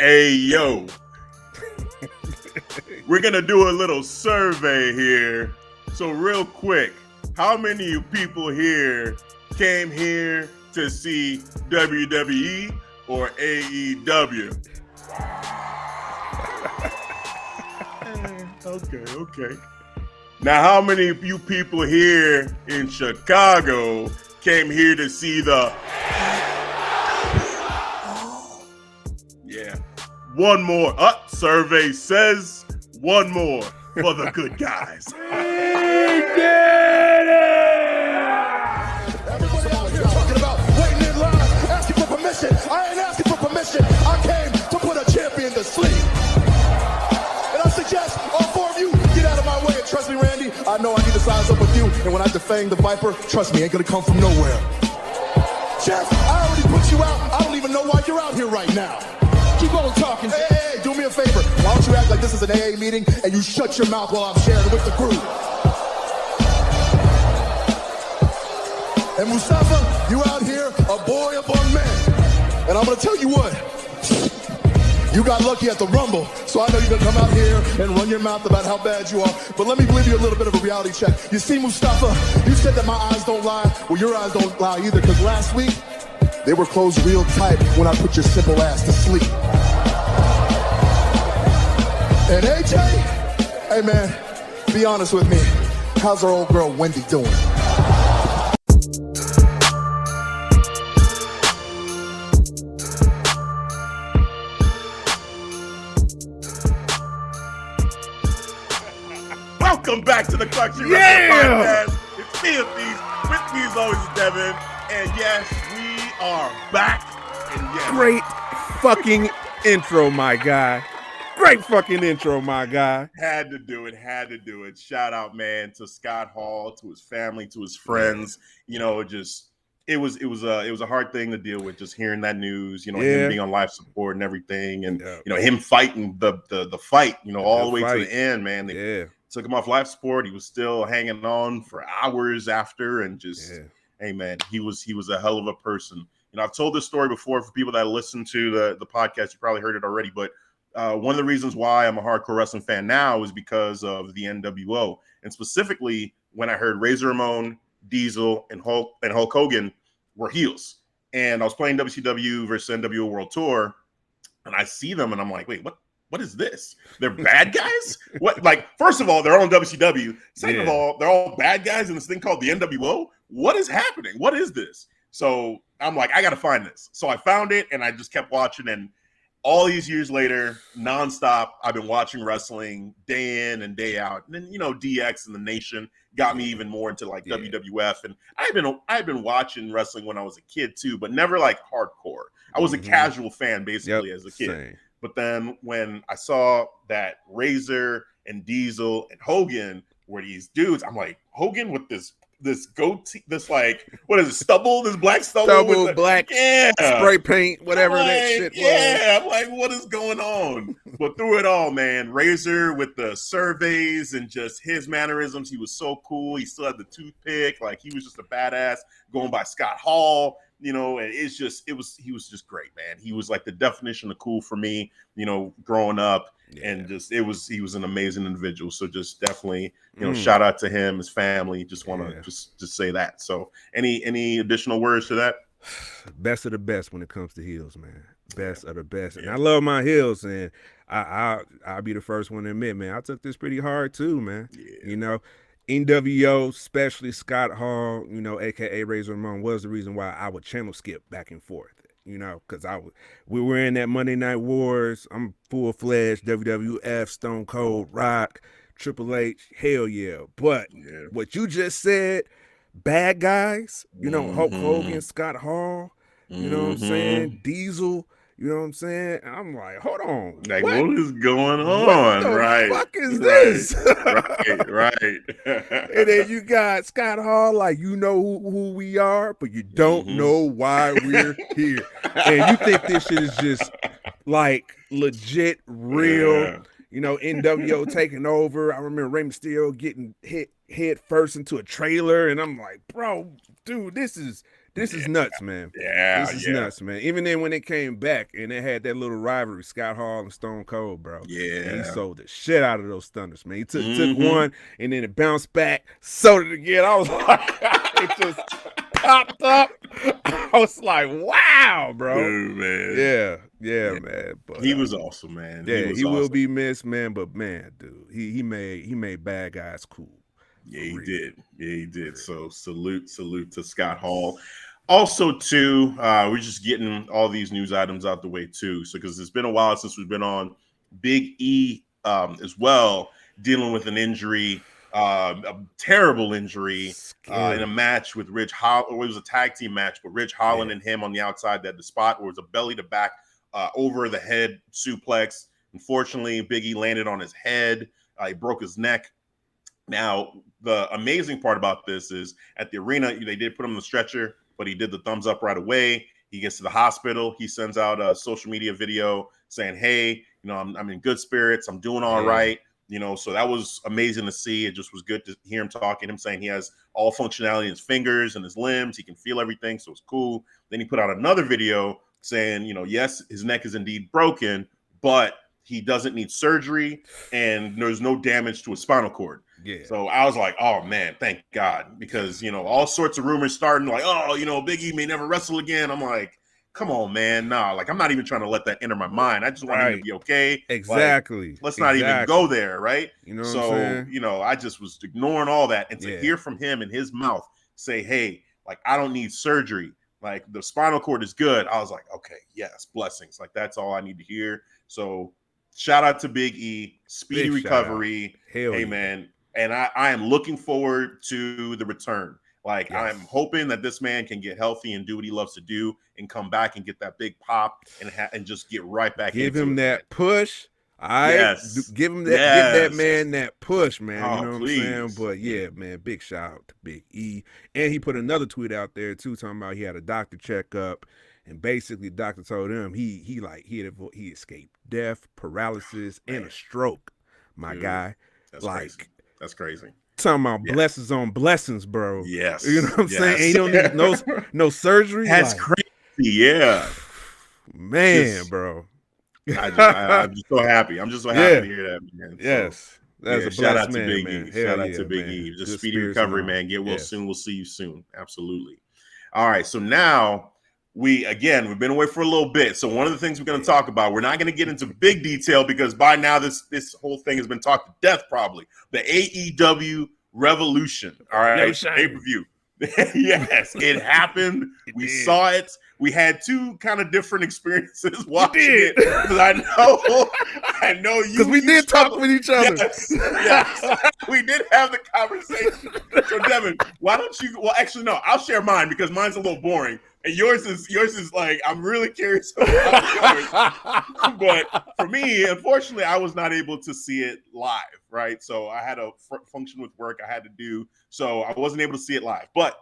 Hey, yo. We're going to do a little survey here. So real quick, how many of you people here came here to see WWE or AEW? Okay. Now, how many of you people here in Chicago came here to see the... Yeah. One more. Survey says one more for the good guys. Everybody out here talking about waiting in line, asking for permission. I ain't asking for permission. I came to put a champion to sleep. And I suggest all four of you get out of my way. And trust me, Randy, I know I need to size up with you. And when I defang the Viper, trust me, ain't gonna come from nowhere. Jeff, I already put you out. I don't even know why you're out here right now. Keep on talking. Hey, do me a favor. Why don't you act like this is an AA meeting and you shut your mouth while I'm sharing with the crew? And Mustafa, you out here, a boy among men. And I'm gonna tell you what, you got lucky at the Rumble, so I know you're gonna come out here and run your mouth about how bad you are. But let me give you a little bit of a reality check. You see, Mustafa, you said that my eyes don't lie. Well, your eyes don't lie either, because last week, they were closed real tight when I put your simple ass to sleep. And AJ, hey man, be honest with me. How's our old girl Wendy doing? Welcome back to the Clarkson Wrestling Podcast. It's me, Hafeez. With me as always is Devin. And yes, we are back. And yes, Great fucking intro, my guy. Great fucking intro, my guy. Had to do it. Shout out, man, to Scott Hall, to his family, to his friends. You know, just it was a hard thing to deal with, just hearing that news. You know, him being on life support and everything, and you know, him fighting the fight. You know, all the way to the end, man. They took him off life support. He was still hanging on for hours after, and just hey, man, he was a hell of a person. You know, I've told this story before for people that listen to the podcast. You probably heard it already, but one of the reasons why I'm a hardcore wrestling fan now is because of the NWO, and specifically when I heard Razor Ramon, Diesel, and Hulk Hogan were heels, and I was playing WCW versus NWO World Tour, and I see them, and I'm like, wait, what is this? They're bad guys? What? Like, first of all, they're on WCW. Second of all, they're all bad guys in this thing called the NWO. What is happening? What is this? So I'm like, I got to find this. So I found it, and I just kept watching, and all these years later, nonstop, I've been watching wrestling day in and day out. And then, you know, DX and the Nation got me even more into like WWF. And I've been watching wrestling when I was a kid too, but never like hardcore. I was a casual fan basically as a kid. Same. But then when I saw that Razor and Diesel and Hogan were these dudes, I'm like, Hogan with this goatee, this like, what is it, stubble, this black stubble, black spray paint, whatever that shit was. Yeah, I'm like, what is going on? But through it all, man, Razor with the surveys and just his mannerisms, he was so cool. He still had the toothpick, like he was just a badass, going by Scott Hall, you know, and he was just great, man. He was like the definition of cool for me, you know, growing up. And just he was an amazing individual. So just definitely, you know, shout out to him, his family. Just want to just say that. So any additional words to that? Best of the best when it comes to heels, man. Best of the best. And I love my heels, and I'll be the first one to admit, man, I took this pretty hard too, man. You know, NWO, especially Scott Hall, you know, aka Razor Ramon, was the reason why I would channel skip back and forth. You know, because we were in that Monday Night Wars. I'm full-fledged WWF, Stone Cold, Rock, Triple H, hell yeah. But what you just said, bad guys, you know, Hulk Hogan, Scott Hall, you know what I'm saying, Diesel, you know what I'm saying? And I'm like, hold on. Like, what is going on? What the fuck is this? Right. And then you got Scott Hall, like, you know who we are, but you don't know why we're here. And you think this shit is just, like, legit, real, you know, NWO taking over. I remember Rey Mysterio getting hit head first into a trailer, and I'm like, bro, dude, this is This is nuts, man. Yeah, this is nuts, man. Even then, when it came back and they had that little rivalry, Scott Hall and Stone Cold, bro. Yeah, and he sold the shit out of those stunners, man. He took one and then it bounced back, sold it again. I was like, it just popped up. I was like, wow, bro. Dude, man. Yeah, man. But he was awesome, man. Yeah, he will be missed, man. But man, dude, he made bad guys cool. Yeah, he did. Yeah, he did. So salute to Scott Hall. Also, too, we're just getting all these news items out the way too. So because it's been a while since we've been on. Big E as well, dealing with an injury, a terrible injury in a match with Ridge Holland. It was a tag team match, but Ridge Holland and him on the outside. That the spot where it was a belly to back over the head suplex. Unfortunately, Big E landed on his head. He broke his neck. Now, the amazing part about this is at the arena, they did put him on the stretcher, but he did the thumbs up right away. He gets to the hospital. He sends out a social media video saying, hey, I'm in good spirits. I'm doing all right. So that was amazing to see. It just was good to hear him talking, him saying he has all functionality in his fingers and his limbs. He can feel everything. So it's cool. Then he put out another video saying, yes, his neck is indeed broken, but he doesn't need surgery and there's no damage to his spinal cord. Yeah. So I was like, oh man, thank God, because all sorts of rumors starting like, oh, Big E may never wrestle again. I'm like, come on, man, nah. Like I'm not even trying to let that enter my mind. I just want him to be okay. Exactly. Like, let's not even go there, right? What so I'm saying? I just was ignoring all that, and to hear from him in his mouth say, hey, like I don't need surgery. Like the spinal cord is good. I was like, okay, yes, blessings. Like that's all I need to hear. So shout out to Big E, speedy recovery. Hey, man. And I am looking forward to the return. Like I'm hoping that this man can get healthy and do what he loves to do and come back and get that big pop and just get right back into it. Give him that push. Give him that. Give that man that push, man. Oh, you know what I'm saying? But yeah, man, big shout out to Big E. And he put another tweet out there too, talking about he had a doctor checkup, and basically the doctor told him he escaped death, paralysis, and a stroke. My guy, that's crazy. That's crazy. Talking about blessings on blessings, bro. Yes. You know what I'm saying? And he don't need no surgery. That's crazy. Yeah. Man, bro. I'm just so happy. I'm just so happy to hear that, man. Yes. That's a shout out man, to Big man. E. Shout out to Big E. Just speedy recovery, man. Get well soon. We'll see you soon. Absolutely. All right. So now we've been away for a little bit. So one of the things we're going to talk about, we're not going to get into big detail because by now this whole thing has been talked to death probably. The AEW Revolution. All right. Pay-per-view. Yes, it happened. We saw it. We had two kind of different experiences watching it. Because I know you. Because we did talk with each other. Yes. We did have the conversation. So Devin, why don't you? Well, actually, no. I'll share mine because mine's a little boring. And yours is like, I'm really curious about yours. But for me, unfortunately, I was not able to see it live, right? So I had a function with work I had to do. So I wasn't able to see it live. But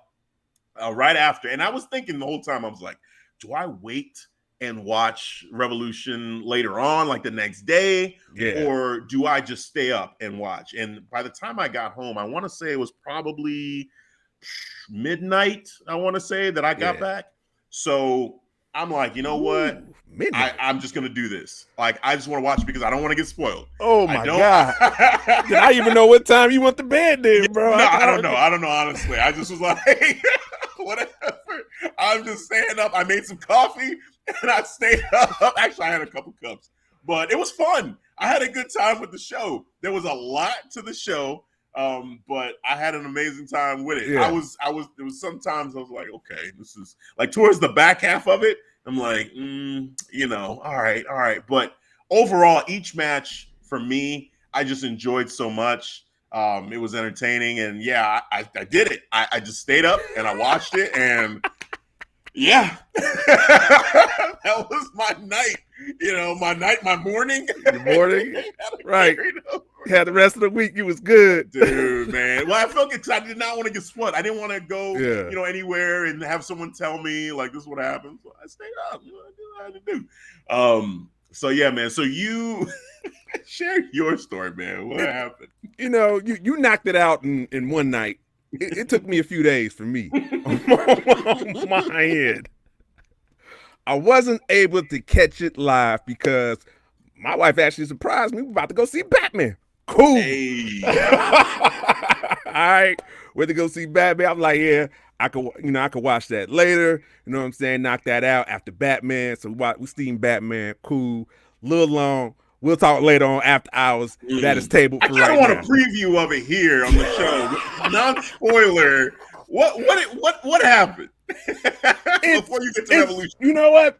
right after, and I was thinking the whole time, I was like, do I wait and watch Revolution later on, like the next day? Or do I just stay up and watch? And by the time I got home, I want to say it was probably midnight, I want to say, that I got back. So I'm like, you know what? I'm just going to do this. Like, I just want to watch it because I don't want to get spoiled. Oh, my God. Did I even know what time you went to bed then, bro? No, I don't know. I don't know, honestly. I just was like, hey, whatever. I'm just staying up. I made some coffee, and I stayed up. Actually, I had a couple cups. But it was fun. I had a good time with the show. There was a lot to the show. But I had an amazing time with it. There was sometimes I was like, okay, this is like towards the back half of it. I'm like, all right. But overall, each match for me, I just enjoyed so much. It was entertaining, and I did it. I just stayed up and I watched it, and that was my night. My morning. Your morning, right? Yeah, the rest of the week you was good, dude, man. Well, I felt good because I did not want to get spoiled. I didn't want to go, anywhere and have someone tell me like this is what happened. So I stayed up. I did what I had to do. So yeah, man. So you share your story, man. What happened? You knocked it out in one night. It took me a few days for me. on my end. I wasn't able to catch it live because my wife actually surprised me. We're about to go see Batman. Cool. Hey. All right. Went to go see Batman. I'm like, yeah, I could watch that later. You know what I'm saying? Knock that out after Batman. So we seen Batman. Cool. Little long. We'll talk later on after hours. That is tabled for right now. I kind of want a preview of it here on the show. Non-spoiler. What happened? Before you get to Revolution. You know what?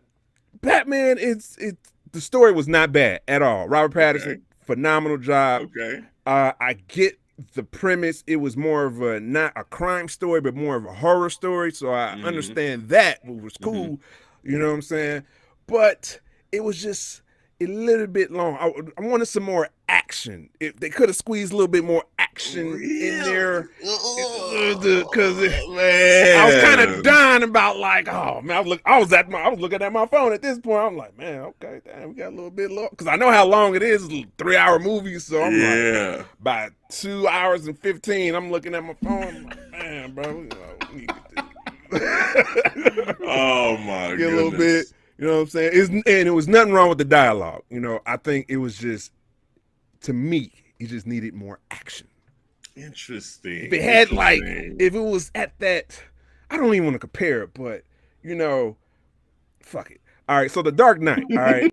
Batman, the story was not bad at all. Robert Pattinson, phenomenal job. Okay. I get the premise. It was more of not a crime story, but more of a horror story. So I understand that, which was cool. You know what I'm saying? But it was just a little bit long. I wanted some more action. If they could have squeezed a little bit more action in there, because I was kind of dying about like, oh man, I was looking at my phone at this point. I'm like, man, okay, damn, we got a little bit long because I know how long it is. It's a 3-hour movie, so I'm like, by 2 hours and 15, I'm looking at my phone. I'm like, man, bro, we need to get this. Oh my goodness. A little bit. You know what I'm saying? And it was nothing wrong with the dialogue. You know, I think it was just, to me, it just needed more action. Interesting. If it had if it was at that, I don't even want to compare it, but, you know, fuck it. All right, so The Dark Knight, all right.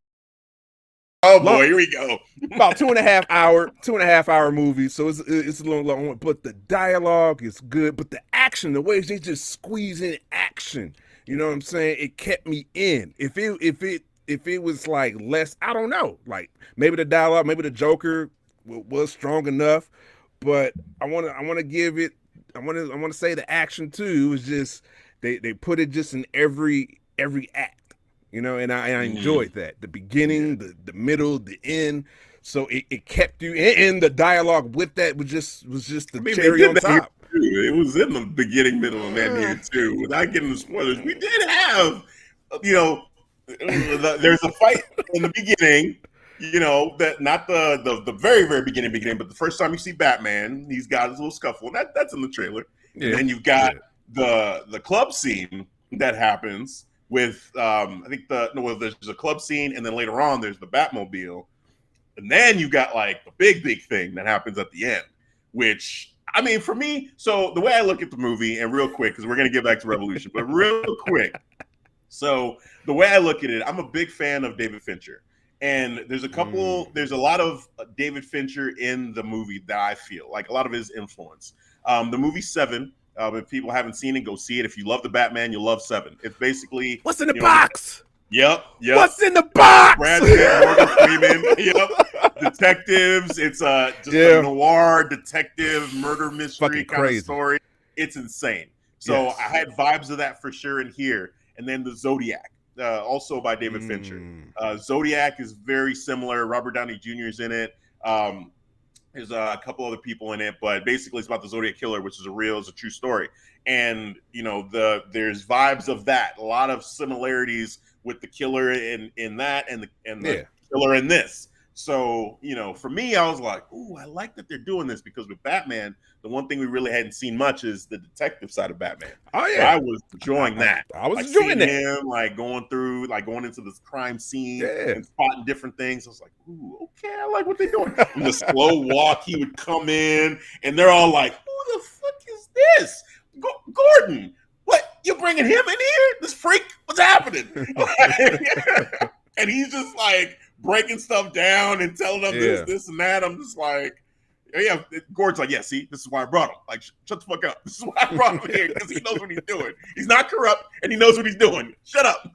Oh boy, here we go. About 2.5 hour movie, so it's a little long, but the dialogue is good, but the action, the way they just squeeze in action, you know what I'm saying? It kept me in. If it was like less, I don't know. Like maybe the dialogue, maybe the Joker was strong enough, but I want to give it. I want to say the action too was just they put it just in every act, you know, and I enjoyed that. The beginning, the middle, the end. So it kept you, and the dialogue with that was just the cherry on top. It was in the beginning, middle, and end here too. Without getting the spoilers, we did have, you know, there's a fight in the beginning. You know, that not the very, very beginning, but the first time you see Batman, he's got his little scuffle. That's in the trailer. Yeah. And then you've got the club scene that happens with I think there's a club scene, and then later on there's the Batmobile, and then you got like the big thing that happens at the end, which, I mean, for me, so the way I look at the movie, and real quick, because we're going to get back to Revolution, but real quick. So the way I look at it, I'm a big fan of David Fincher. And there's a lot of David Fincher in the movie that I feel, like a lot of his influence. The movie Seven, if people haven't seen it, go see it. If you love the Batman, you'll love Seven. It's basically... What's in the box? Yep. What's in the box? Brad Pitt, Morgan Freeman. Yep. Detectives. It's just a noir detective murder mystery kind of story. It's insane. So I had vibes of that for sure in here. And then the Zodiac, also by David Fincher. Zodiac is very similar. Robert Downey Jr. is in it. There's a couple other people in it, but basically it's about the Zodiac killer, which is a true story. And, you know, there's vibes of that. A lot of similarities with the killer in that and the killer in this. So, you know, for me, I was like, ooh, I like that they're doing this, because with Batman, the one thing we really hadn't seen much is the detective side of Batman. Oh yeah, so I was enjoying that. I was enjoying that. Him going into this crime scene and spotting different things. I was like, ooh, okay, I like what they're doing. And the slow walk, he would come in, and they're all like, who the fuck is this? Gordon, what? You bringing him in here? This freak? What's happening? And he's just like breaking stuff down and telling them this and that. I'm just like, yeah. Gordon's like, yeah, see, this is why I brought him. Like, shut the fuck up. This is why I brought him here, because he knows what he's doing. He's not corrupt, and he knows what he's doing. Shut up.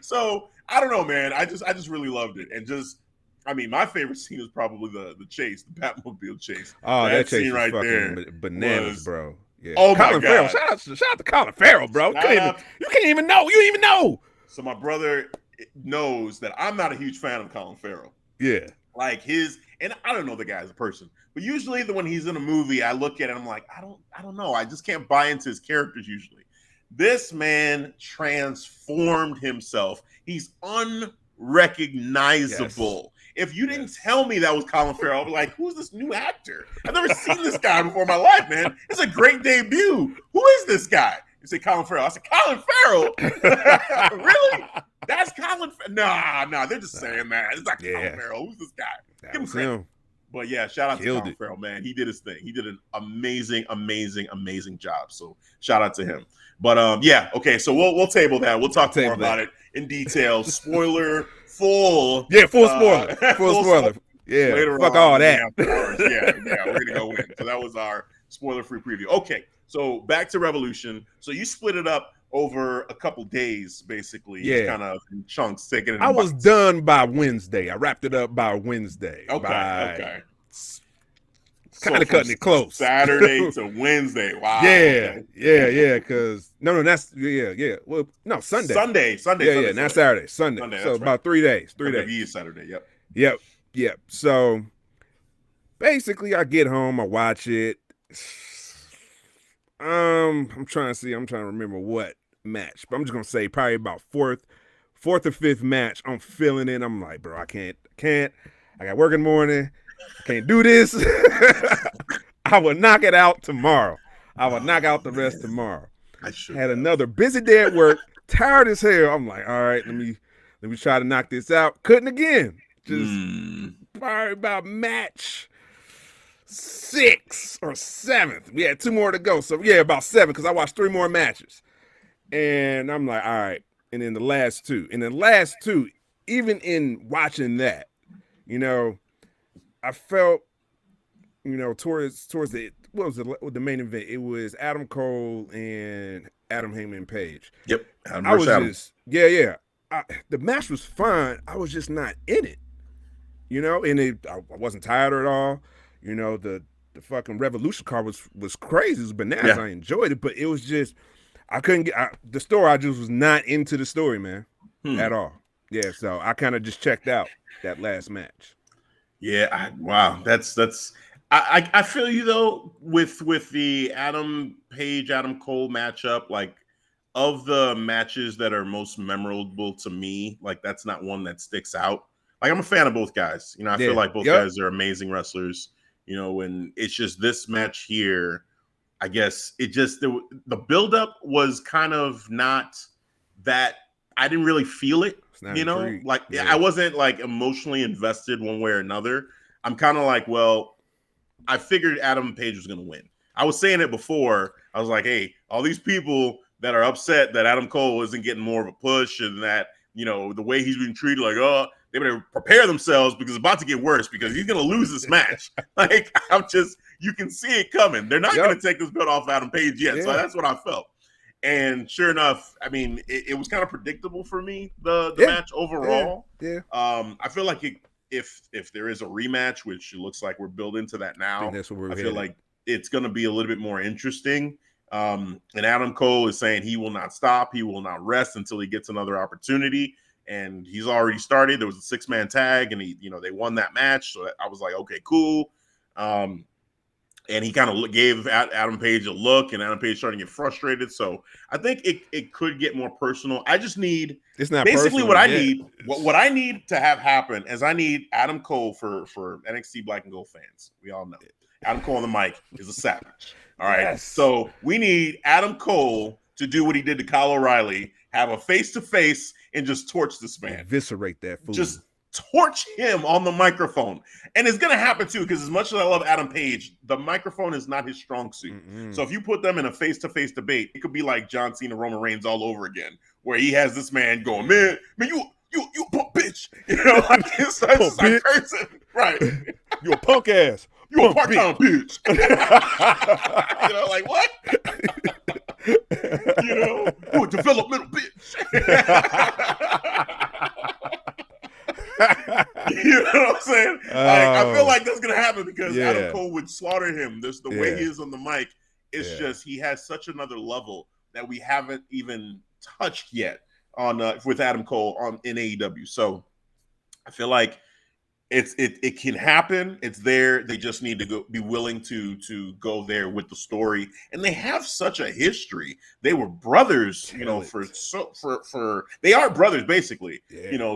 So I don't know, man. I just really loved it, and just, I mean, my favorite scene is probably the chase, the Batmobile chase. Oh, that chase scene right there, bananas, bro. Yeah. Oh Colin my Farrell. God! Shout out to Colin Farrell, bro. You can't even know. You don't even know. So my brother knows that I'm not a huge fan of Colin Farrell. Yeah. Like and I don't know the guy as a person, but usually when he's in a movie, I look at it and I'm like, I don't know. I just can't buy into his characters usually. This man transformed himself. He's unrecognizable If you didn't tell me that was Colin Farrell, I'd be like, who's this new actor? I've never seen this guy before in my life, man. It's a great debut. Who is this guy? You say Colin Farrell. I said, Colin Farrell? Really? That's Colin Farrell? Nah, they're just saying that. It's not Colin Farrell. Who's this guy? Give him credit. But yeah, shout out to Colin Farrell, man. He did his thing. He did an amazing job. So shout out to him. But yeah, okay. So we'll table that. We'll talk more about it in detail. Spoiler full. Yeah, full spoiler. Full spoiler. Yeah, later fuck all that. Yeah, we're gonna go in. So that was our spoiler-free preview. Okay, so back to Revolution. So you split it up over a couple days, basically. Yeah, kind of in chunks. Taking it. I was done by Wednesday. I wrapped it up by Wednesday. Okay. Kind of cutting it close. Saturday to Wednesday. Wow. Yeah. Because that's Well, no, Sunday. Sunday. Not Saturday. Sunday. So about 3 days. 3 days. Saturday. Yep. So basically, I get home, I watch it. I'm trying to remember what match, but I'm just gonna say probably about fourth or fifth match. I'm feeling it. I'm like, bro, I can't. I got work in the morning. I can't do this. I will knock it out tomorrow. I will knock out the rest tomorrow. I should had another busy day at work, tired as hell. I'm like, all right, let me try to knock this out. Couldn't again. Just probably about match 6 or 7th. We had 2 more to go. So yeah, about 7 because I watched 3 more matches. And I'm like, all right. And then the last 2. Even in watching that, I felt, towards the what was the main event? It was Adam Cole and Adam Hangman Page. Yep. The match was fine. I was just not in it. And I wasn't tired at all. The fucking Revolution card was crazy. It was bananas. Yeah. I enjoyed it, but it was just I couldn't get the story. I just was not into the story, man, at all. Yeah, so I kind of just checked out that last match. Yeah, wow, that's. I feel you though with the Adam Page Adam Cole matchup. Like of the matches that are most memorable to me, like that's not one that sticks out. Like I'm a fan of both guys. I feel like both guys are amazing wrestlers. And it's just this match here. I guess it just the buildup was kind of not that. I didn't really feel it. I wasn't like emotionally invested one way or another. I'm kind of like, well, I figured Adam Page was going to win. I was saying it before. I was like, hey, all these people that are upset that Adam Cole isn't getting more of a push and that, the way he's been treated, like, oh, they better prepare themselves because it's about to get worse because he's going to lose this match. Like, you can see it coming. They're not going to take this belt off Adam Page yet. So that's what I felt. And sure enough, I mean, it was kind of predictable for me, the match overall. Yeah. I feel like if there is a rematch, which it looks like we're building to that now, I feel like it's going to be a little bit more interesting. And Adam Cole is saying he will not stop. He will not rest until he gets another opportunity. And he's already started. There was a 6-man tag and they won that match. So I was like, okay, cool. And he kind of gave Adam Page a look, and Adam Page starting to get frustrated. So I think it could get more personal. I just need basically what I need. What I need to have happen is I need Adam Cole for NXT Black and Gold fans. We all know Adam Cole on the mic is a savage. All right, yes. So we need Adam Cole to do what he did to Kyle O'Reilly, have a face-to-face, and just torch this man, eviscerate that fool. Just torch him on the microphone. And it's going to happen too, because as much as I love Adam Page, the microphone is not his strong suit. Mm-hmm. So if you put them in a face-to-face debate, it could be like John Cena, Roman Reigns all over again, where he has this man going, man, you punk bitch. Like it's like cursing. Right. You a punk ass. You a part-time bitch. Like what? You a developmental bitch. You know what I'm saying? I feel like that's gonna happen because Adam Cole would slaughter him. There's the way he is on the mic. It's just he has such another level that we haven't even touched yet on with Adam Cole in AEW. So I feel like it can happen. It's there. They just need to be willing to go there with the story. And they have such a history. They were brothers, for they are brothers basically.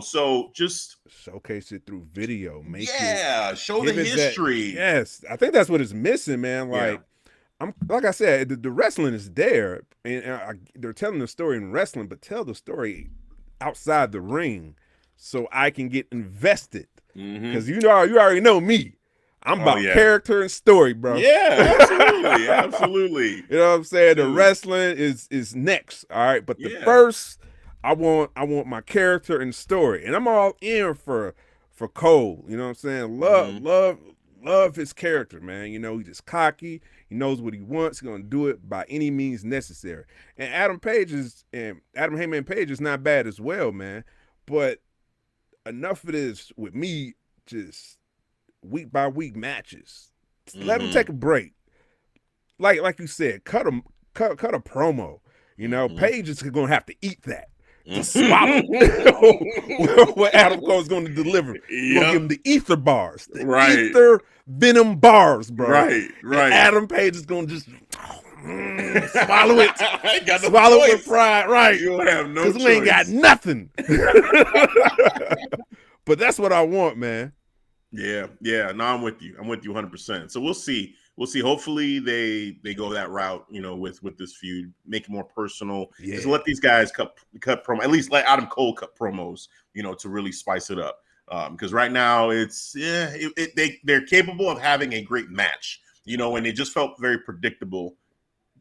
So just showcase it through video. Show the history. Yes, I think that's what it's missing, man. Like like I said, the wrestling is there, and they're telling the story in wrestling, but tell the story outside the ring so I can get invested. Because you already know me. I'm about character and story, bro. Yeah, absolutely, absolutely. You know what I'm saying? The wrestling is next, all right. But the first, I want my character and story, and I'm all in for Cole. You know what I'm saying? Love his character, man. You know, he's just cocky. He knows what he wants. He's gonna do it by any means necessary. And Adam Heyman Page is not bad as well, man. But enough of this with me, just week by week matches. Let him take a break. Like you said, cut a promo. You know, Page is gonna have to eat that. To swallow what Adam Cole's going to deliver. You're gonna give him the ether bars, ether venom bars, bro. Right. And Adam Page is going to just swallow it, swallow it with pride, right? You don't have no choice. Because we ain't got nothing. But that's what I want, man. Yeah. No, I'm with you. I'm with you 100%. So we'll see. Hopefully they go that route, with this feud, make it more personal. Just let these guys cut promo, at least let Adam Cole cut promos, to really spice it up. Because right now they're capable of having a great match, and it just felt very predictable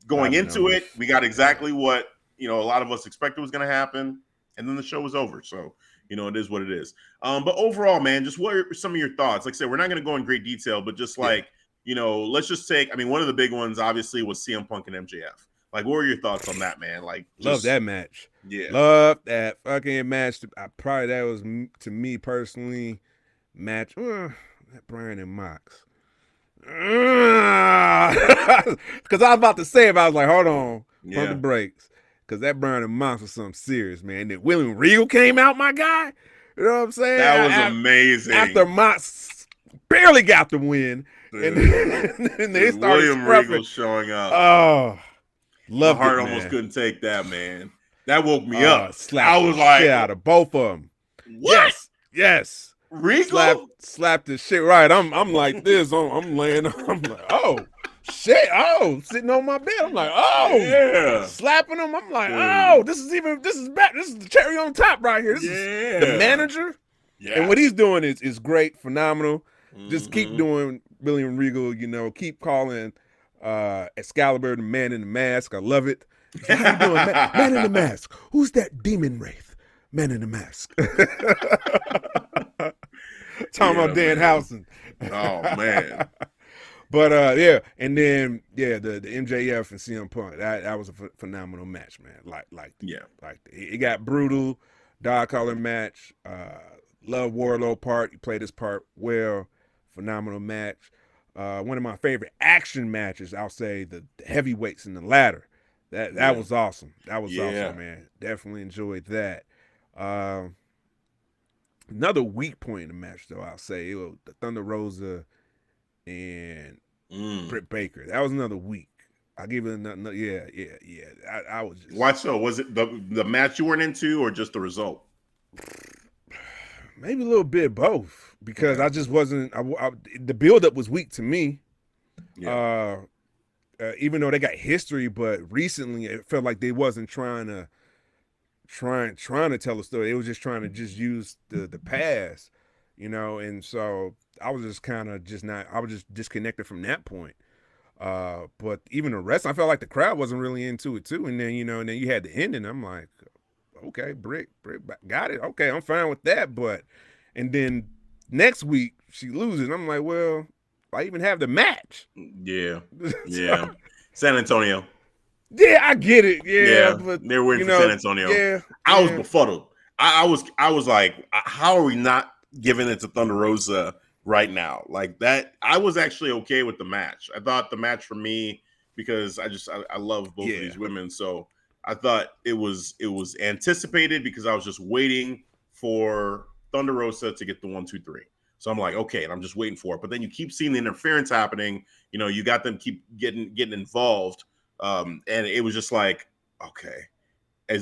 going into it. We got exactly what a lot of us expected was going to happen, and then the show was over. So it is what it is. But overall, man, just what are some of your thoughts? Like I said, we're not going to go in great detail, but just let's just take, one of the big ones obviously was CM Punk and MJF. Like, what were your thoughts on that, man? Like, love that match. Yeah. Love that fucking match. That was, to me personally, match. That Bryan and Mox. Because I was about to say it, but I was like, hold on. Pump the brakes. Because that Bryan and Mox was something serious, man. And then William Regal came out, my guy. You know what I'm saying? That was amazing. After Mox barely got the win. And they started William Regal showing up. Oh, love it, my heart man. almost couldn't take that, man. That woke me up. I was like, shit out of both of them. What? Yes. Regal slapped the shit right. I'm like this. I'm laying. I'm like, oh shit. Oh, sitting on my bed. I'm like, oh yeah. Slapping him. I'm like, oh, this is back. This is the cherry on top right here. This is the manager. Yeah. And what he's doing is great, phenomenal. Just keep doing William Regal, keep calling Excalibur the Man in the Mask. I love it. So how you doing, man in the Mask? Who's that demon wraith? Man in the Mask. Talking about Danhausen. Oh, man. But, and then, the MJF and CM Punk, that was a phenomenal match, man. Like it got brutal, dog collar match. Love Wardlow part. He played his part well. Phenomenal match. One of my favorite action matches, I'll say, the heavyweights in the ladder. That was awesome. That was awesome, man. Definitely enjoyed that. Another weak point in the match, though, I'll say, it was the Thunder Rosa and Britt Baker. That was another week. I'll give it another. Yeah. I was just. Why so? Was it the match you weren't into, or just the result? Maybe a little bit both, because I just wasn't. The buildup was weak to me. Yeah. Even though they got history, but recently it felt like they wasn't trying to tell a story. They was just trying to use the past, And so I was just kind of I was just disconnected from that point. But even the rest, I felt like the crowd wasn't really into it too. And then and then you had the ending. I'm like, okay, Britt got it. Okay, I'm fine with that. And then next week she loses. I'm like, well, I even have the match. Yeah. San Antonio. Yeah, I get it. Yeah, but they're waiting for San Antonio. Yeah, I was befuddled. I was like, how are we not giving it to Thunder Rosa right now? Like that, I was actually okay with the match. I thought the match for me, because I love both of these women, so I thought it was anticipated, because I was just waiting for Thunder Rosa to get the 1, 2, 3. So I'm like, okay, and I'm just waiting for it. But then you keep seeing the interference happening. You know, you got them keep getting involved. And it was just like, okay,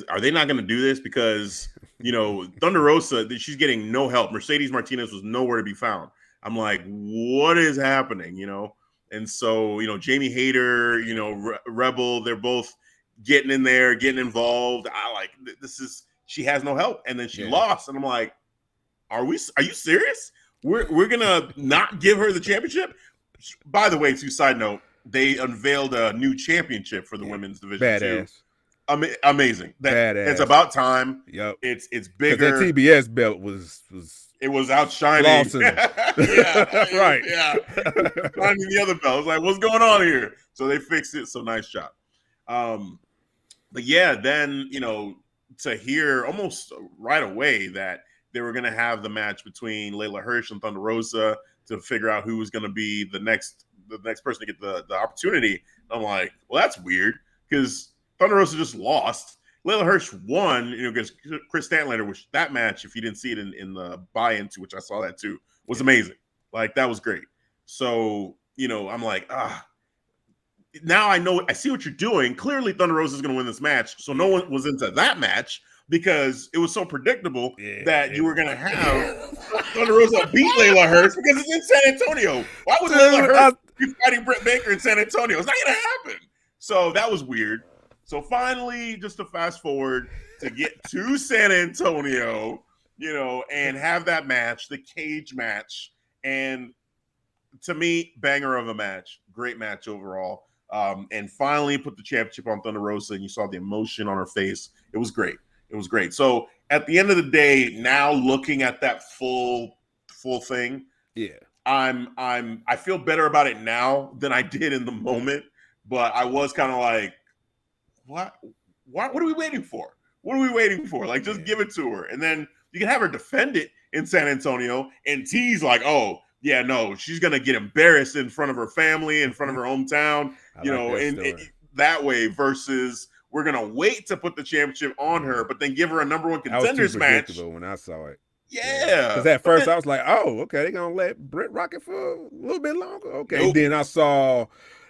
are they not going to do this? Because, you know, Thunder Rosa, she's getting no help. Mercedes Martinez was nowhere to be found. I'm like, what is happening, you know? And so, you know, Jamie Hayter, you know, Rebel, they're both getting in there, getting involved. I like, she has no help. And then she lost. And I'm like, are you serious? We're going to not give her the championship? By the way, side note, they unveiled a new championship for the women's division. Badass. Too. Amazing. Badass. It's about time. Yep. It's bigger. That TBS belt was it was outshining. Yeah, right. Yeah. Finding the other belt. I was like, what's going on here? So they fixed it. So nice job. But yeah, then, you know, to hear almost right away that they were going to have the match between Layla Hirsch and Thunder Rosa to figure out who was going to be the next person to get the opportunity. I'm like, well, that's weird because Thunder Rosa just lost. Layla Hirsch won, you know, against Chris Statlander, which that match, if you didn't see it in the buy-into, which I saw that too, was amazing. Like, that was great. So, you know, I'm like, now I see what you're doing. Clearly, Thunder Rosa is going to win this match. So no one was into that match because it was so predictable that you were going to have Thunder Rosa beat Layla Hirsch because it's in San Antonio. Why would Layla Hirsch be fighting Britt Baker in San Antonio? It's not going to happen. So that was weird. So finally, just to fast forward to get to San Antonio, you know, and have that match, the cage match. And to me, banger of a match. Great match overall. And finally put the championship on Thunder Rosa, and you saw the emotion on her face. It was great. It was great. So at the end of the day, now looking at that full thing, I feel better about it now than I did in the moment. But I was kind of like, what are we waiting for? What are we waiting for? Like, just give it to her. And then you can have her defend it in San Antonio and tease like, oh, yeah, no, she's going to get embarrassed in front of her family, in front of her hometown, you know, and that way versus we're going to wait to put the championship on her, but then give her a number one contenders match. When I saw it. Yeah. Because at first I was like, oh, okay, they're going to let Britt rock it for a little bit longer. Okay. Nope. Then I saw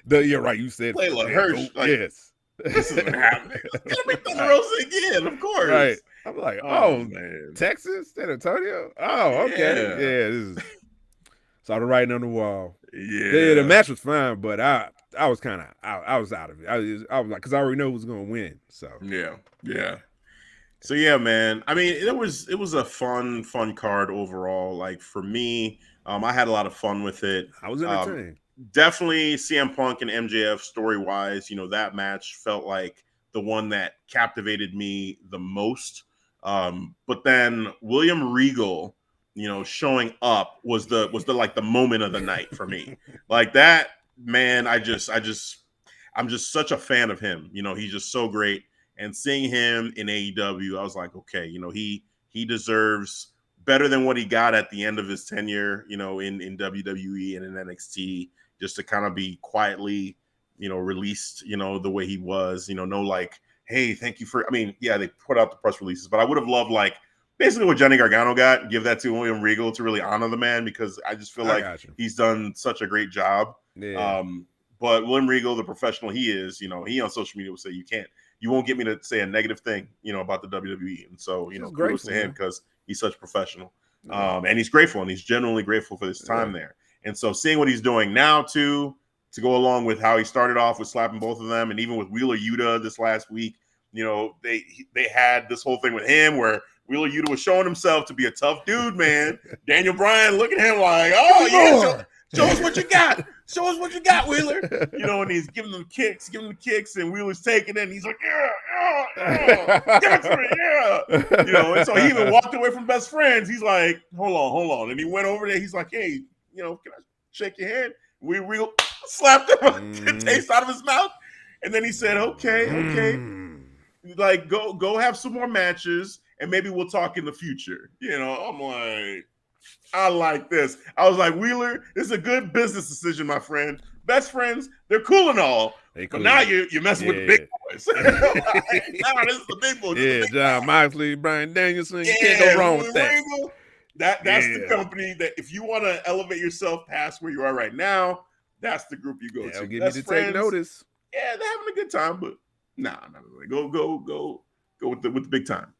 you're right, you said Layla Hirsch. Like, yes. This isn't happening. It's gonna be Thunder Rosa again, of course. Right. I'm like, man. Texas, San Antonio. Oh, okay. Yeah, this is saw the writing on the wall. Yeah. The match was fine, but I was kind of I was out of it. I was like, because I already know who was going to win. So yeah. So yeah, man. I mean, it was a fun card overall. Like for me, I had a lot of fun with it. I was entertained. Definitely CM Punk and MJF story-wise, you know, that match felt like the one that captivated me the most. But then William Regal, you know, showing up was the like the moment of the night for me. Like that, man, I'm just such a fan of him. You know, he's just so great. And seeing him in AEW, I was like, okay, you know, he deserves better than what he got at the end of his tenure, you know, in WWE and in NXT. Just to kind of be quietly, you know, released, you know, the way he was, you know, no like, hey, thank you for, I mean, yeah, they put out the press releases, but I would have loved like basically what Johnny Gargano got, give that to William Regal to really honor the man because I just feel like he's done such a great job. Yeah. But William Regal, the professional he is, you know, he on social media will say you won't get me to say a negative thing, you know, about the WWE. And so, you know, kudos to him because he's such a professional. And he's grateful and he's genuinely grateful for this time there. And so seeing what he's doing now too, to go along with how he started off with slapping both of them, and even with Wheeler Yuta this last week, you know, they had this whole thing with him where Wheeler Yuta was showing himself to be a tough dude, man. Daniel Bryan looking at him like, oh yeah, show us what you got. Show us what you got, Wheeler. You know, and he's giving them kicks, and Wheeler's taking it, and he's like, yeah, give it to me, yeah. You know, and so he even walked away from best friends. He's like, hold on. And he went over there. He's like, hey, you know, can I shake your hand? We real slapped him the taste out of his mouth. And then he said, okay. Like, go have some more matches, and maybe we'll talk in the future. You know, I'm like, I like this. I was like, Wheeler, this is a good business decision, my friend. Best friends, they're cool and all. But now you're messing with the big boys. Now this is the big boys. Yeah, John Moxley, Bryan Danielson. You can't go wrong with that. That's the company that if you want to elevate yourself past where you are right now, that's the group you go to. Give me to take notice. Yeah, they're having a good time, but nah. Go with the big time.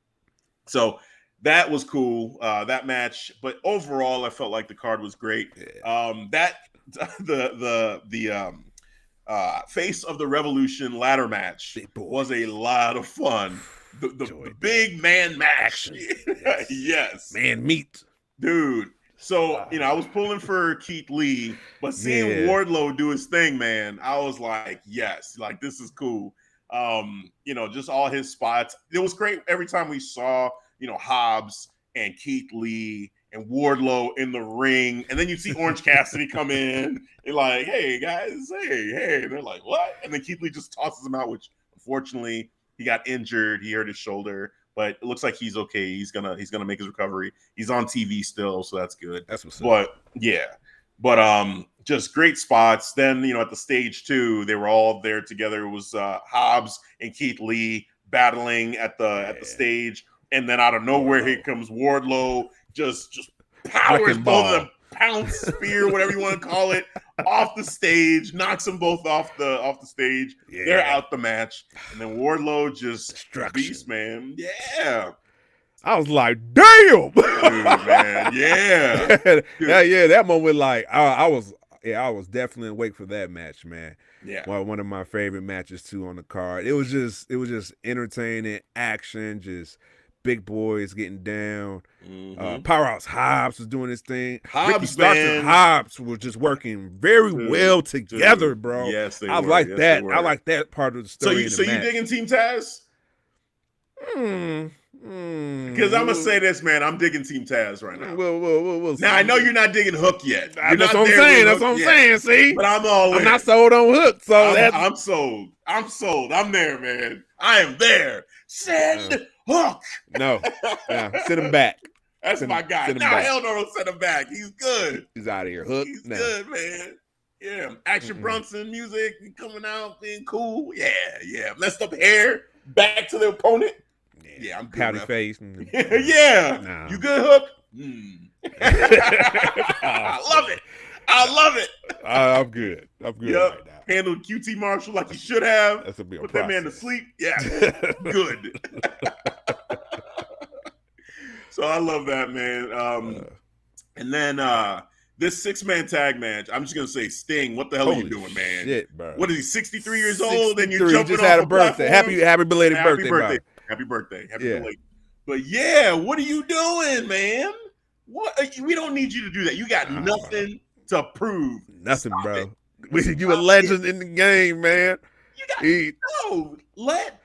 So that was cool. That match, but overall, I felt like the card was great. Yeah. The Face of the Revolution ladder match was a lot of fun. The big man match. Yes. Man meat. Dude. So, I was pulling for Keith Lee, but seeing Wardlow do his thing, man, I was like, yes, like this is cool. Just all his spots. It was great every time we saw, Hobbs and Keith Lee and Wardlow in the ring. And then you see Orange Cassidy come in and like, hey, guys, hey. And they're like, what? And then Keith Lee just tosses him out, which unfortunately he got injured. He hurt his shoulder, but it looks like he's okay. He's gonna make his recovery. He's on TV still, so that's good. That's what's up. But just great spots. Then at the stage 2, they were all there together. It was Hobbs and Keith Lee battling at the stage, and then out of nowhere here comes Wardlow, just powers both of them, pounce, spear, whatever you want to call it, off the stage, knocks them both off the stage. Yeah. They're out the match, and then Wardlow just beast, man. Yeah. I was like, damn, dude, man. Yeah. That moment, like, I was definitely awake for that match, man. Yeah. Well, one of my favorite matches too on the card. It was just entertaining, action, just big boys getting down. Mm-hmm. Powerhouse Hobbs was doing his thing. Hobbs, and Hobbs were just working very well together, bro. Yes, they I were. like yes, that. I like that part of the story. So you digging Team Taz? Because I'm gonna say this, man. I'm digging Team Taz right now. We'll now I know you're not digging Hook yet. That's what I'm saying. That's what I'm saying. See, but I'm all in. I'm not sold on Hook, so I'm sold. I'm sold. I'm there, man. I am there. Send Hook. No, send him back. That's my guy. Hell no, don't send him back. He's good. He's out of here. Hook. He's good, man. Yeah, Action Bronson music coming out, being cool. Yeah. Messed up hair, back to the opponent. Yeah, I'm good. Pouty face. Yeah. Nah. You good, Hook? I love it. I'm good. Yep. Right now. Handled QT Marshall like you should have. That's gonna be a Put process. that man to sleep. Yeah. Good. So I love that, man. And then this 6-man tag match, I'm just gonna say, Sting, what the hell are you doing, man? Shit, bro. What is he, 63 years old? And you're jumping just off had a the birthday. platform? Happy belated birthday, bro. Happy birthday. Happy belated. But yeah, what are you doing, man? We don't need you to do that. You got nothing to prove. Nothing, bro. You a legend in the game, man. Let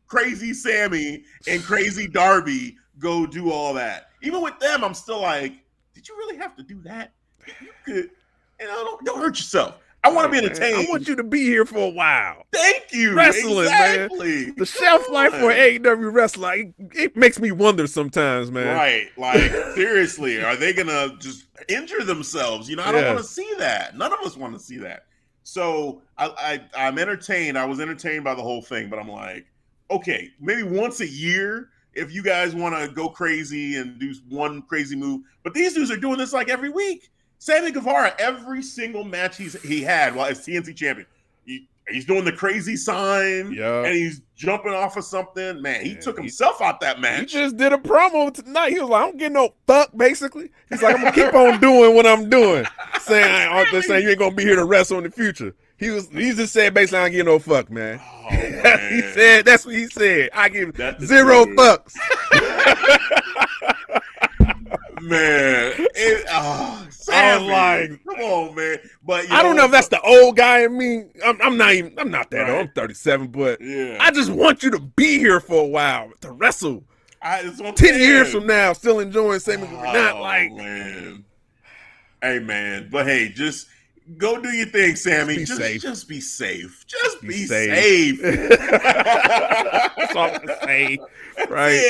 Crazy Sammy, and Crazy Darby go do all that. Even with them, I'm still like, did you really have to do that? You could, don't hurt yourself. I want to be entertained. I want you to be here for a while. Thank you. Wrestling, exactly. Man. The shelf life for AEW wrestling, it makes me wonder sometimes, man. Right. Like, seriously, are they going to just injure themselves? I don't want to see that. None of us want to see that. So I'm entertained. I was entertained by the whole thing, but I'm like, okay, maybe once a year if you guys want to go crazy and do one crazy move. But these dudes are doing this like every week. Sammy Guevara, every single match he had while as TNT champion, he's doing the crazy sign, and he's jumping off of something. Man, he took himself out that match. He just did a promo tonight. He was like, I don't get no fuck, basically. He's like, I'm going to keep on doing what I'm doing. Saying you ain't going to be here to wrestle in the future. He just said, basically, I don't get no fuck, man. Oh, man. He said, that's what he said. I give zero fucks. Man, I was like, come on, man. But I don't know if that's the old guy in me. I'm not that old. I'm 37, but I just want you to be here for a while to wrestle. 10 years from now, still enjoying Sammy. Not like, man. Hey, man, but hey, just go do your thing, Sammy. Just be safe. Just be safe. That's all I'm saying. Right.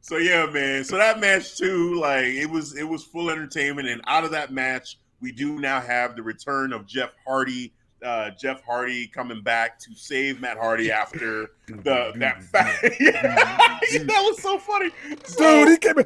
So yeah, man. So that match too, like it was full entertainment. And out of that match, we do now have the return of Jeff Hardy, Jeff Hardy coming back to save Matt Hardy after that fact. That was so funny. Dude, he came in.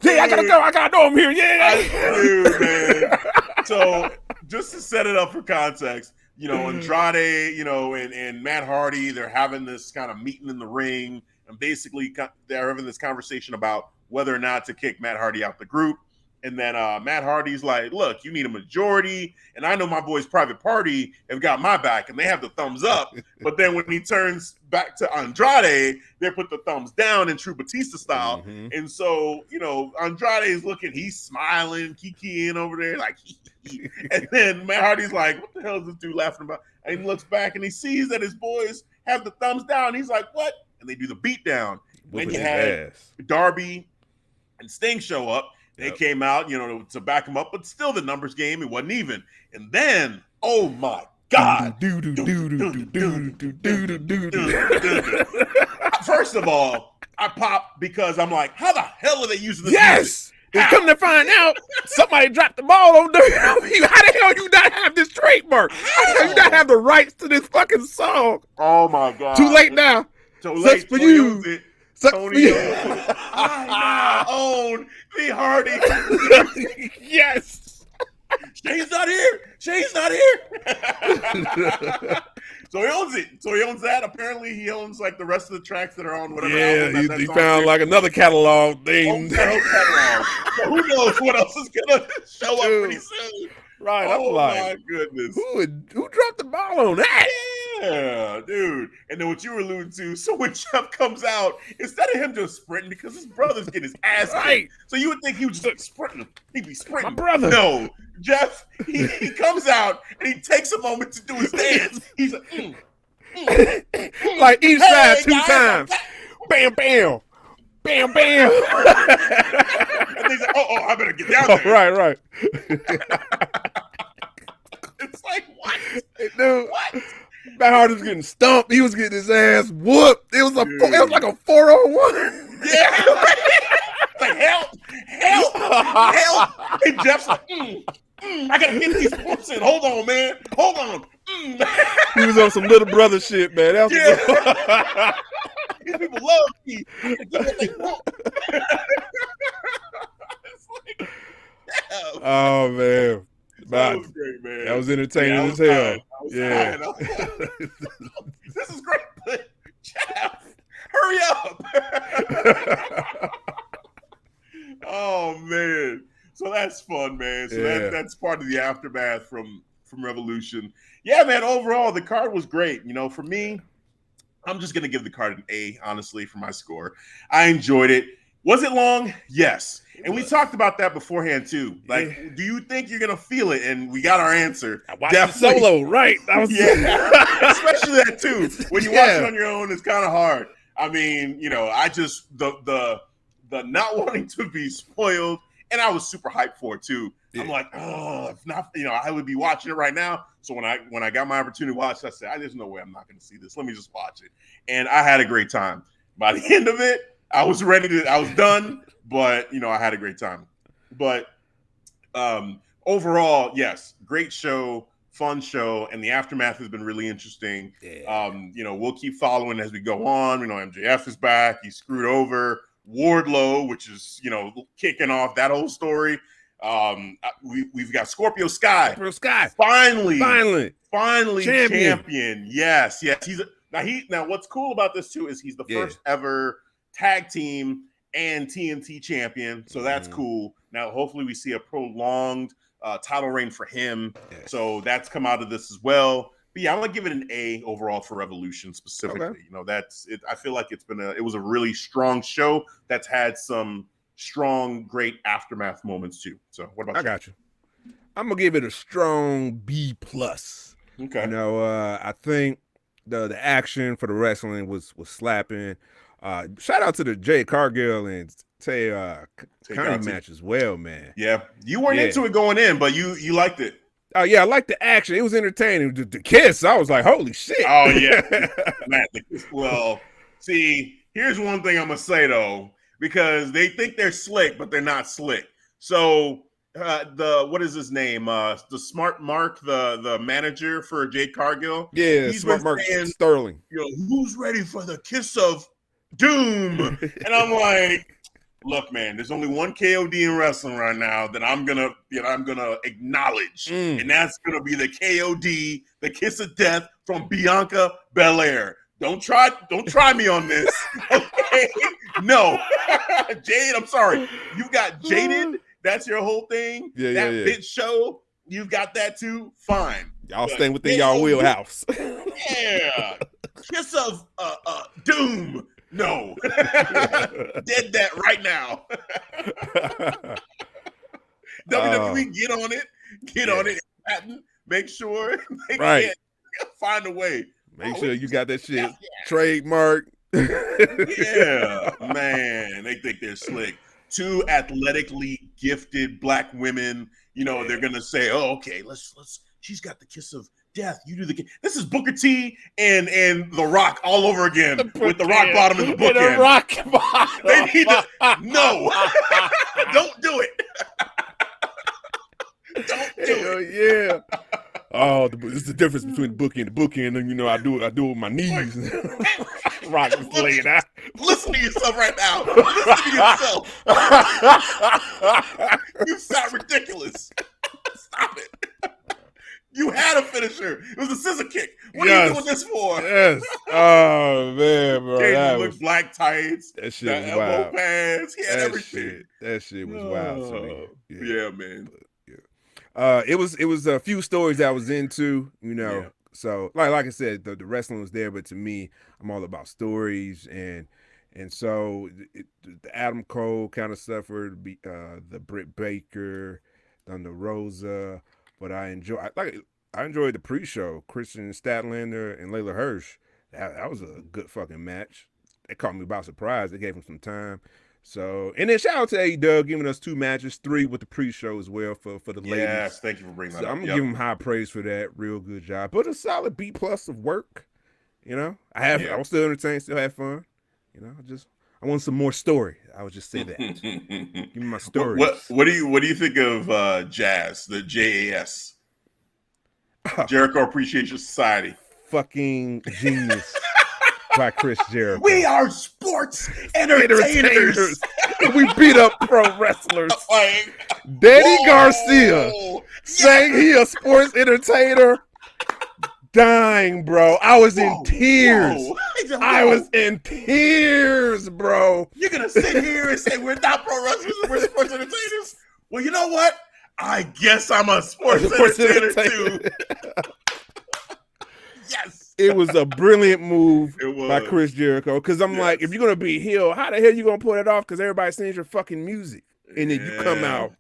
Yeah, I gotta know him here. Yeah. Dude, man. So just to set it up for context, Andrade, and Matt Hardy, they're having this kind of meeting in the ring, and basically they're having this conversation about whether or not to kick Matt Hardy out the group. And then Matt Hardy's like, look, you need a majority. And I know my boys Private Party have got my back and they have the thumbs up. But then when he turns back to Andrade, they put the thumbs down in true Batista style. Mm-hmm. And so, Andrade is looking, he's smiling, kikiing over there like, and then Matt Hardy's like, what the hell is this dude laughing about? And he looks back and he sees that his boys have the thumbs down. He's like, what? And they do the beat down. Then you had Darby and Sting show up. They came out, to back him up, but still the numbers game, it wasn't even. And then, oh my God. First of all, I popped because I'm like, how the hell are they using this music? And come to find out, somebody dropped the ball on WWE. How the hell you not have this trademark? How the hell you not have the rights to this fucking song? Oh my God. Too late now. Too late. Sucks for you. Tony I now own the Hardy. Yes. Shane's not here. So he owns it. So he owns that. Apparently he owns like the rest of the tracks that are on whatever album. He found like another catalog thing. So who knows what else is gonna show up pretty soon. Right. Oh, I'm like, my goodness. Who dropped the ball on that? Yeah, dude. And then what you were alluding to, so when Jeff comes out, instead of him just sprinting, because his brother's getting his ass kicked. So you would think he was just sprinting. He'd be sprinting. My brother. No. Jeff, he comes out and he takes a moment to do his dance. He's like, like each side 2 times. Bam, bam. Bam, bam. And he's like, oh, I better get down there. Right. It's like, what? Dude, what? Matt Hardy was getting stumped. He was getting his ass whooped. It was like a 4-on-1. Yeah. Like, help. And Jeff's like, I gotta get these points in. Hold on, man. Hold on. He was on some little brother shit, man. That was These people love me. I gotta get what they want. It's like, damn. Oh, man. That was great, man. That was entertaining as hell. Yeah. This is great, but Jeff, hurry up. Oh, man. So that's fun, man. So that's part of the aftermath from Revolution. Yeah, man, overall, the card was great. For me, I'm just going to give the card an A, honestly, for my score. I enjoyed it. Was it long? Yes. And we talked about that beforehand, too. Like, do you think you're going to feel it? And we got our answer. I watched it solo, right? Especially that, too. When you watch it on your own, it's kind of hard. I mean, I just, the not wanting to be spoiled, and I was super hyped for it, too. Yeah. I'm like, oh, if not, I would be watching it right now. So when I got my opportunity to watch, I said, there's no way I'm not going to see this. Let me just watch it. And I had a great time. By the end of it, I was done, but I had a great time. But overall, yes, great show, fun show, and the aftermath has been really interesting. Yeah. We'll keep following as we go on. MJF is back. He's screwed over. Wardlow, which is kicking off that whole story. We've got Scorpio Sky. Finally champion. Yes. Now what's cool about this too is he's the first ever tag team and TNT champion, so that's cool. Now hopefully we see a prolonged title reign for him. Yes. So that's come out of this as well. But yeah, I'm gonna give it an A overall for Revolution specifically. Okay. That's it. I feel like it was a really strong show that's had some strong, great aftermath moments too. So what about you? I got you. I'm gonna give it a strong B+. Okay. I think the action for the wrestling was slapping. Shout out to the Jay Cargill and Tay Connie match as well, man. Yeah, you weren't into it going in, but you liked it. Oh yeah, I liked the action. It was entertaining. The kiss, I was like, holy shit. Oh yeah, man. Well, see, here's one thing I'm gonna say though, because they think they're slick, but they're not slick. So what is his name? The Smart Mark, the manager for Jade Cargill. Yeah, He's Smart been Mark saying, Sterling. Who's ready for the kiss of doom? And I'm like, look, man, there's only one KOD in wrestling right now that I'm gonna acknowledge, and that's gonna be the KOD, the kiss of death from Bianca Belair. Don't try me on this. Okay? No. Jade, I'm sorry. You've got Jaded. That's your whole thing. That bitch show. You've got that too. Fine. Y'all staying within y'all wheelhouse. Yeah. Kiss of doom. No. Dead that right now. WWE, get on it. Get on it. Make sure they can't find a way. Make sure you got that shit trademark. Yeah, man. They think they're slick. Two athletically gifted black women, they're gonna say, "Oh, okay, let's she's got the kiss of death. You do the kiss." This is Booker T and The Rock all over again with the rock bottom and the bookend. The rock bottom. They need to no. Don't do it. Don't do it. Yeah. Oh, this is the difference between the bookend and the bookend, and I do it with my knees. Rock is laying out. Listen to yourself right now. Listen to yourself. You sound ridiculous. Stop it. You had a finisher. It was a scissor kick. What are you doing this for? Yes. Oh man, bro. That was black tights. That shit was elbow wild. pads. He had everything. That shit was wild to me. Yeah, man. It was a few stories that I was into, So like I said, the wrestling was there, but to me, I'm all about stories, and so the Adam Cole kind of suffered, the Britt Baker, Thunder Rosa, but I enjoyed the pre-show, Christian Statlander and Layla Hirsch. That was a good fucking match. They caught me by surprise. They gave him some time. So, and then shout out to AEW giving us 2 matches, 3 with the pre-show as well for the ladies. Yes, thank you for bringing that up. I'm gonna give them high praise for that. Real good job, but a solid B+ of work. I was still entertained, still had fun. I want some more story. I would just say that. Give me my story. What do you think of Jazz, the JAS, Jericho Appreciation Society? Fucking genius. By Chris Jericho. We are sports entertainers. We beat up pro wrestlers. Danny Garcia saying he a sports entertainer. Dying, bro. I was in tears. I was in tears, bro. You're gonna sit here and say we're not pro wrestlers, we're sports entertainers? Well, you know what? I guess I'm a sports entertainer too. Yes. It was a brilliant move by Chris Jericho. Because I'm like, if you're going to be heel, how the hell you going to pull it off? Because everybody sings your fucking music. And then you come out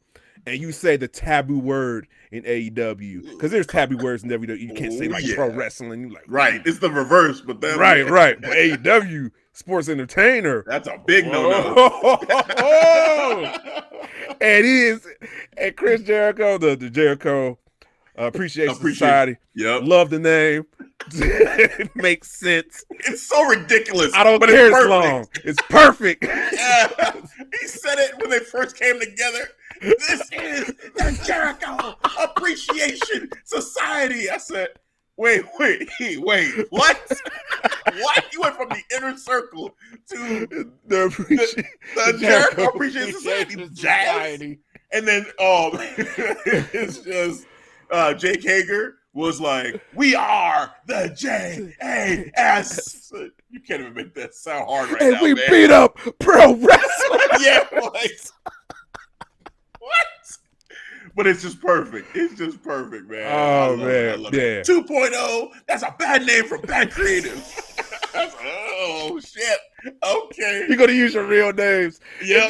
and you say the taboo word in AEW. Because there's taboo words in WWE. You can't say pro wrestling. You like, right. It's the reverse. But then right. But AEW, sports entertainer. That's a big no-no. And Chris Jericho, the Jericho Appreciation Society. Yep. Love the name. It makes sense. It's so ridiculous. I don't care it's long. It's perfect. Yeah. He said it when they first came together. This is the Jericho Appreciation Society. I said, wait. What? What? You went from the inner circle to the Jericho Appreciation Society. Jazz. And then, it's just Jake Hager was like, we are the JAS. You can't even make that sound hard right now, and we man. beat up pro wrestling. Yeah, like, what? But it's just perfect. It's just perfect, man. Oh, man. Yeah. 2.0, that's a bad name for bad creative. Oh, shit. Okay. You're going to use your real names. Yeah.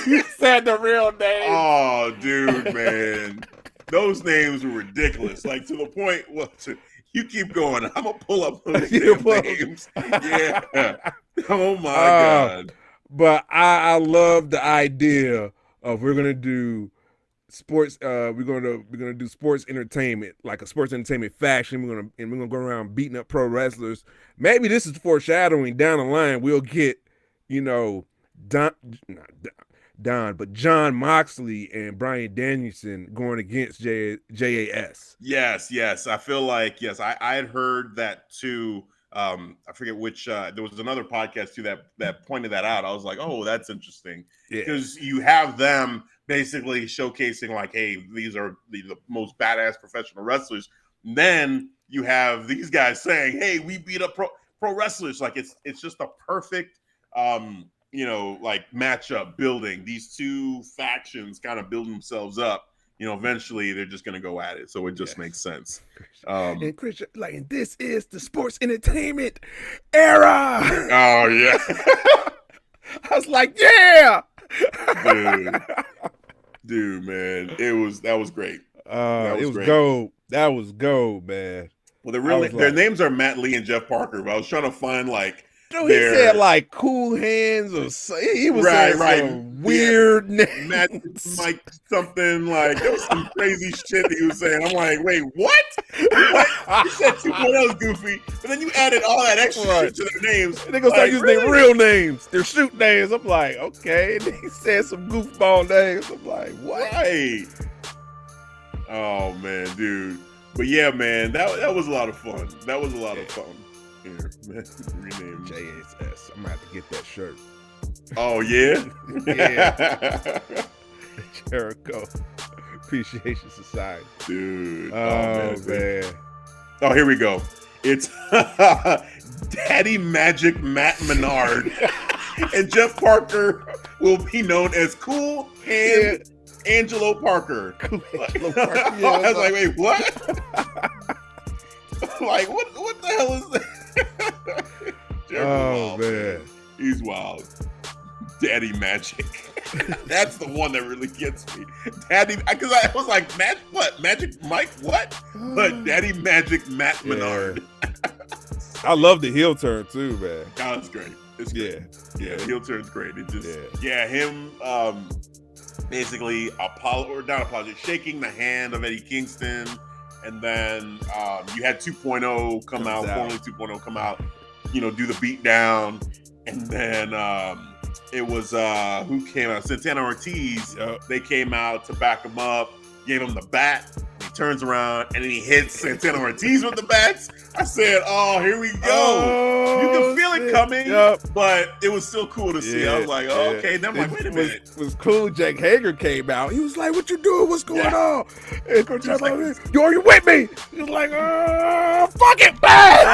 You said the real name. Oh, dude, man. Those names were ridiculous. Like, to the point, you keep going. I'm going to pull up those names. Yeah. Oh, my God. But I love the idea of we're going to do sports. We're gonna do sports entertainment, like a sports entertainment faction. We're gonna go around beating up pro wrestlers. Maybe this is foreshadowing down the line. We'll get, Don, but John Moxley and Bryan Danielson going against JAS. Yes. I feel like, I had heard that too. I forget which, there was another podcast too that pointed that out. I was like, oh, that's interesting. Because you have them basically showcasing like, hey, these are the most badass professional wrestlers. And then you have these guys saying, hey, we beat up pro wrestlers. Like it's just a perfect like matchup building. These two factions kind of build themselves up. Eventually they're just gonna go at it. So it just makes sense. And Chris, and this is the sports entertainment era. Oh yeah. I was like, yeah. Dude, man. That was great. It was gold. That was gold, man. Well, their names are Matt Lee and Jeff Parker, but I was trying to find like he said like Cool Hands or he was saying some weird names. Matt Mike something like there was some crazy shit that he was saying. I'm like, wait, what? You said 2.0 is goofy, but then you added all that extra shit to their names. And they gonna start using their real names, their shoot names. I'm like, okay. And he said some goofball names. I'm like, what? Right. Oh man, dude. But yeah, man, that was a lot of fun. That was a lot of fun. Here, man, rename JSS. I'm gonna have to get that shirt. Oh yeah, yeah. Jericho Appreciation Society, dude. Oh man. Oh, here we go. It's Daddy Magic Matt Menard, and Jeff Parker will be known as Cool Hand Angelo Parker. Cool Angelo Parker. Yeah, I was like, wait, what? Like, what the hell is that? Oh man, he's wild. Daddy Magic. That's the one that really gets me. Daddy, because I was like, Magic Mike, what? But Daddy Magic Matt Menard. I love the heel turn too, man. Oh, it's great. It's great. Yeah, the heel turn's great. It just him basically shaking the hand of Eddie Kingston. And then you had 2.0 come out, formerly 2.0 come out, do the beat down. And then it was, who came out? Santana Ortiz. They came out to back him up, gave him the bat. He turns around and then he hits Santana Ortiz with the bats. I said, oh, here we go. You can feel it coming, but it was still cool to see. I was like, okay. Then I'm like, wait a minute. It was cool. Jack Hager came out. He was like, what you doing? What's going on? And Coach was like, are you with me? He was like, fuck it, man.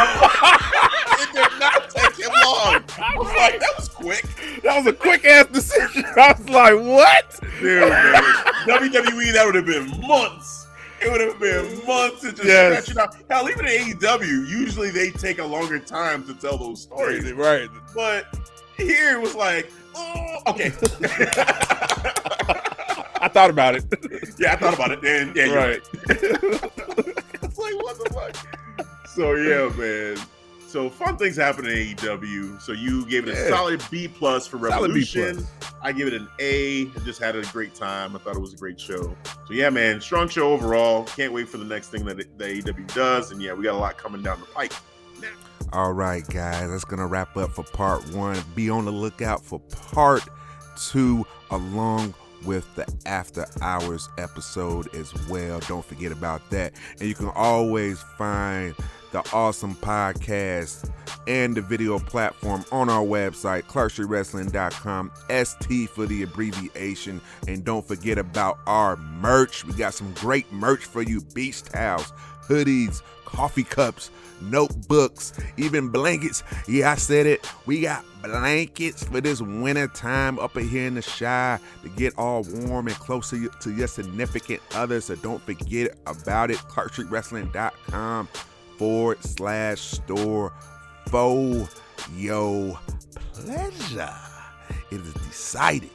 It did not take him long. I was like, that was quick. That was a quick ass decision. I was like, what? Dude, man. WWE, that would have been months. It would have been months to just stretch it out. Hell, even in AEW, usually they take a longer time to tell those stories. Right. But here it was like, oh, okay. I thought about it. Yeah, I thought about it. And yeah, you're right. It's like, what the fuck? So yeah, man. So fun things happen in AEW. So you gave it a solid B+ for Revolution. I give it an A. I just had a great time. I thought it was a great show. So yeah, man, strong show overall. Can't wait for the next thing that the AEW does. And yeah, we got a lot coming down the pike. All right, guys, that's going to wrap up for part 1. Be on the lookout for part 2 along with the After Hours episode as well. Don't forget about that. And you can always find the awesome podcast and the video platform on our website, ClarkStreetWrestling.com, ST for the abbreviation. And don't forget about our merch. We got some great merch for you: beach towels, hoodies, coffee cups, notebooks, even blankets. Yeah, I said it. We got blankets for this winter time up here in the Shire to get all warm and closer to your significant other. So don't forget about it. ClarkStreetWrestling.com/store for your pleasure. It is decided.